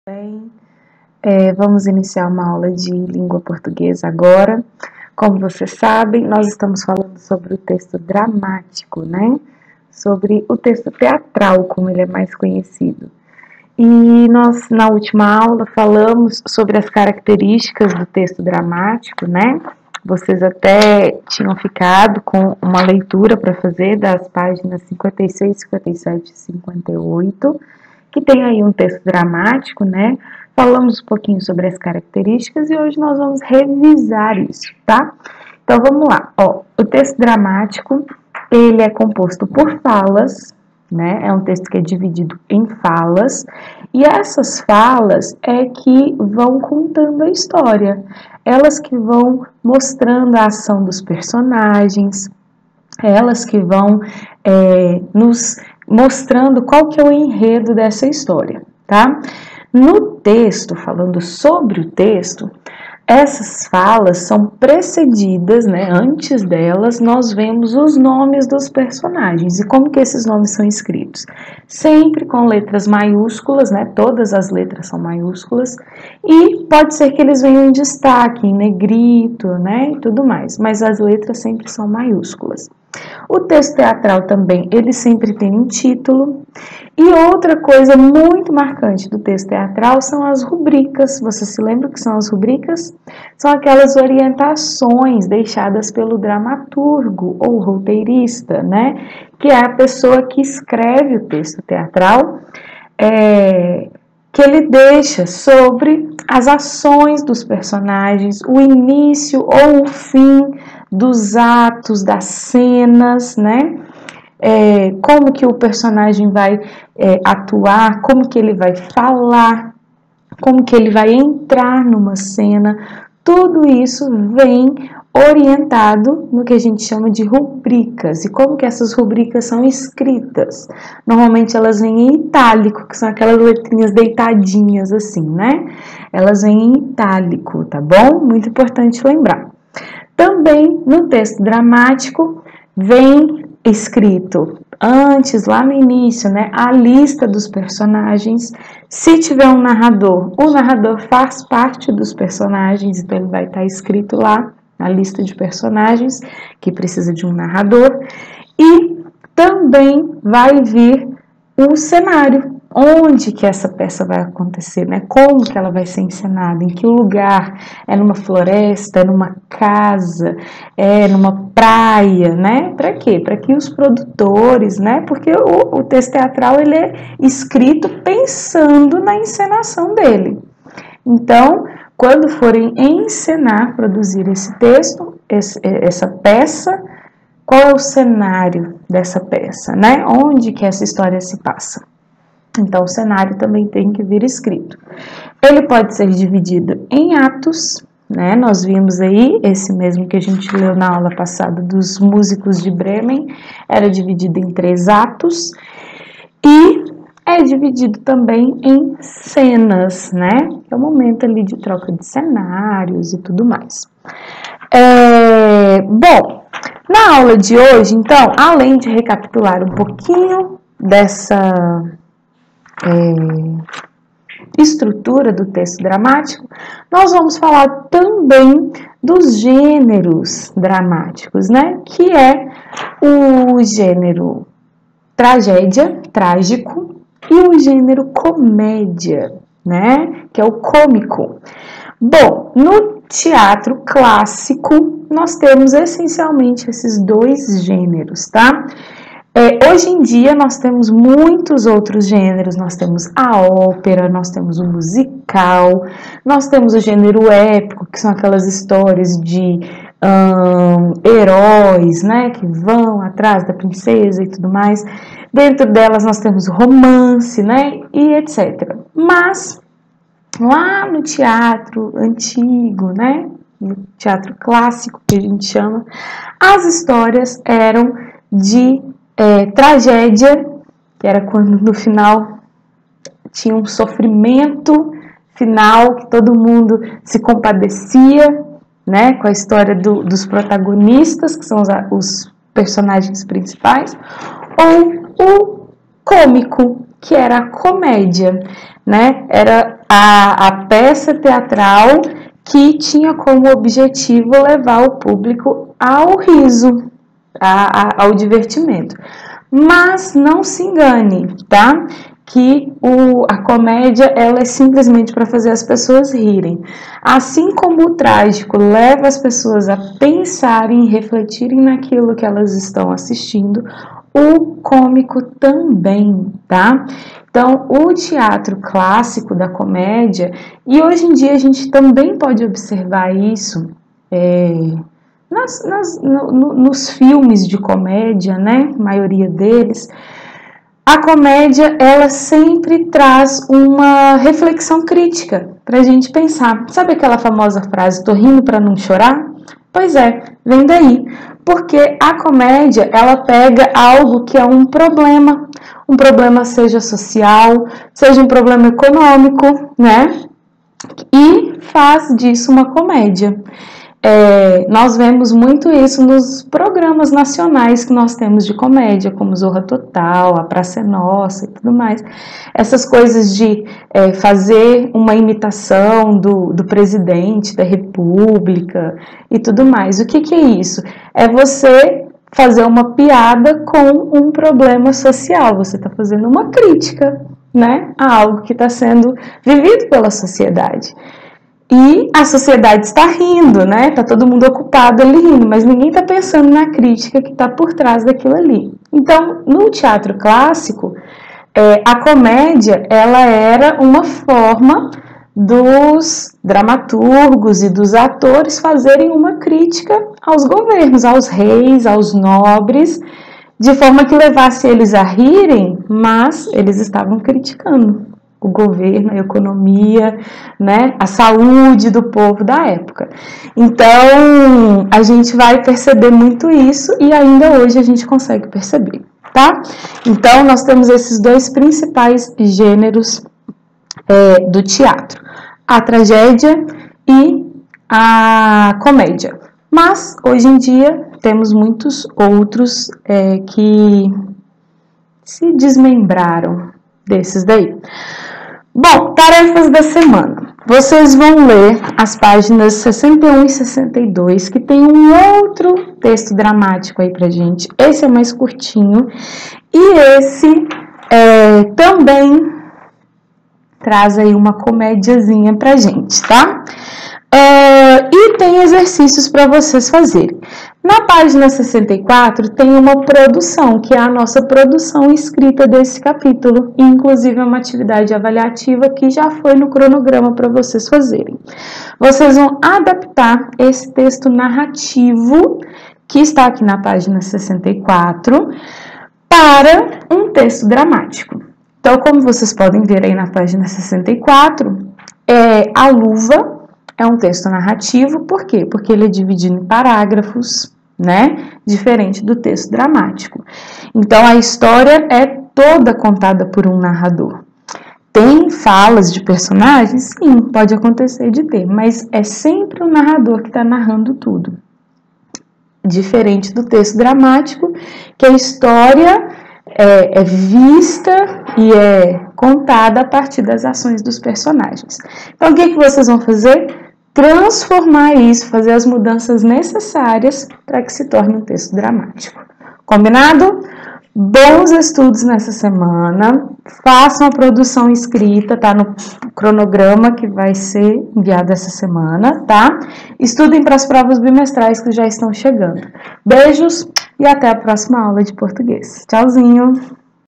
Bem, vamos iniciar uma aula de língua portuguesa agora. Como vocês sabem, nós estamos falando sobre o texto dramático, né? Sobre o texto teatral, como ele é mais conhecido. E nós, na última aula, falamos sobre as características do texto dramático, né? Vocês até tinham ficado com uma leitura para fazer das páginas 56, 57 e 58, que tem aí um texto dramático, né? Falamos um pouquinho sobre as características e hoje nós vamos revisar isso, tá? Então vamos lá, ó, o texto dramático, ele é composto por falas, né? É um texto que é dividido em falas, e essas falas é que vão contando a história, elas que vão mostrando a ação dos personagens, elas que vão nos mostrando qual que é o enredo dessa história, tá? No texto, falando sobre o texto, essas falas são precedidas, né? Antes delas, nós vemos os nomes dos personagens. E como que esses nomes são escritos? Sempre com letras maiúsculas, né? Todas as letras são maiúsculas. E pode ser que eles venham em destaque, em negrito, né? E tudo mais. Mas as letras sempre são maiúsculas. O texto teatral também, ele sempre tem um título. E outra coisa muito marcante do texto teatral são as rubricas. Você se lembra o que são as rubricas? São aquelas orientações deixadas pelo dramaturgo ou roteirista, né? Que é a pessoa que escreve o texto teatral, que ele deixa sobre as ações dos personagens, o início ou o fim dos atos, das cenas, né? Como que o personagem vai atuar, como que ele vai falar, como que ele vai entrar numa cena, tudo isso vem orientado no que a gente chama de rubricas. E como que essas rubricas são escritas? Normalmente elas vêm em itálico, que são aquelas letrinhas deitadinhas assim, né? Elas vêm em itálico, tá bom? Muito importante lembrar. Também no texto dramático vem escrito antes, lá no início, né, a lista dos personagens. Se tiver um narrador, o narrador faz parte dos personagens, então ele vai estar escrito lá na lista de personagens que precisa de um narrador. E também vai vir o cenário, onde que essa peça vai acontecer, né? Como que ela vai ser encenada, em que lugar, é numa floresta, é numa casa, é numa praia, né? Para quê? Para que os produtores, né? Porque o texto teatral, ele é escrito pensando na encenação dele. Então, quando forem encenar, produzir esse texto, essa peça, qual é o cenário dessa peça, né? Onde que essa história se passa? Então, o cenário também tem que vir escrito. Ele pode ser dividido em atos, né? Nós vimos aí, esse mesmo que a gente leu na aula passada dos músicos de Bremen, era dividido em 3 atos. E é dividido também em cenas, né? É o momento ali de troca de cenários e tudo mais. Bom, na aula de hoje, então, além de recapitular um pouquinho dessa estrutura do texto dramático, nós vamos falar também dos gêneros dramáticos, né? Que é o gênero tragédia, trágico, e o gênero comédia, né? Que é o cômico. Bom, no teatro clássico, nós temos essencialmente esses 2 gêneros, tá? Hoje em dia nós temos muitos outros gêneros, nós temos a ópera, nós temos o musical, nós temos o gênero épico, que são aquelas histórias de heróis, né, que vão atrás da princesa e tudo mais. Dentro delas nós temos o romance, né, e etc. Mas lá no teatro antigo, né, no teatro clássico que a gente chama, as histórias eram de tragédia, que era quando no final tinha um sofrimento final, que todo mundo se compadecia, né, com a história dos protagonistas, que são os personagens principais, ou o cômico, que era a comédia, né? Era a peça teatral que tinha como objetivo levar o público ao riso, ao divertimento. Mas não se engane, tá? Que a comédia ela é simplesmente para fazer as pessoas rirem. Assim como o trágico leva as pessoas a pensarem e refletirem naquilo que elas estão assistindo, o cômico também, tá? Então, o teatro clássico da comédia, e hoje em dia a gente também pode observar isso nos filmes de comédia, né? A maioria deles. A comédia, ela sempre traz uma reflexão crítica para a gente pensar. Sabe aquela famosa frase, tô rindo para não chorar? Pois é, vem daí. Porque a comédia, ela pega algo que é um problema seja social, seja um problema econômico, né? E faz disso uma comédia. Nós vemos muito isso nos programas nacionais que nós temos de comédia, como Zorra Total, A Praça é Nossa e tudo mais. Essas coisas de fazer uma imitação do presidente da República e tudo mais. O que é isso? É você fazer uma piada com um problema social, você está fazendo uma crítica, né, a algo que está sendo vivido pela sociedade. E a sociedade está rindo, né? Tá todo mundo ocupado ali rindo, mas ninguém está pensando na crítica que está por trás daquilo ali. Então, no teatro clássico, a comédia ela era uma forma dos dramaturgos e dos atores fazerem uma crítica aos governos, aos reis, aos nobres, de forma que levasse eles a rirem, mas eles estavam criticando o governo, a economia, né, a saúde do povo da época. Então, a gente vai perceber muito isso e ainda hoje a gente consegue perceber, tá? Então, nós temos esses dois principais gêneros do teatro, a tragédia e a comédia. Mas, hoje em dia, temos muitos outros que se desmembraram desses daí. Bom, tarefas da semana. Vocês vão ler as páginas 61 e 62, que tem um outro texto dramático aí pra gente. Esse é mais curtinho e esse também traz aí uma comédiazinha pra gente, tá? E tem exercícios para vocês fazerem. Na página 64 tem uma produção, que é a nossa produção escrita desse capítulo, e inclusive é uma atividade avaliativa que já foi no cronograma para vocês fazerem. Vocês vão adaptar esse texto narrativo, que está aqui na página 64, para um texto dramático. Então, como vocês podem ver aí na página 64, a luva é um texto narrativo, por quê? Porque ele é dividido em parágrafos, né? Diferente do texto dramático. Então, a história é toda contada por um narrador. Tem falas de personagens? Sim, pode acontecer de ter, mas é sempre o narrador que está narrando tudo. Diferente do texto dramático, que a história é vista e é contada a partir das ações dos personagens. Então, o que vocês vão fazer? Transformar isso, fazer as mudanças necessárias para que se torne um texto dramático. Combinado? Bons estudos nessa semana. Façam a produção escrita, tá no cronograma que vai ser enviado essa semana, tá? Estudem para as provas bimestrais que já estão chegando. Beijos e até a próxima aula de português. Tchauzinho!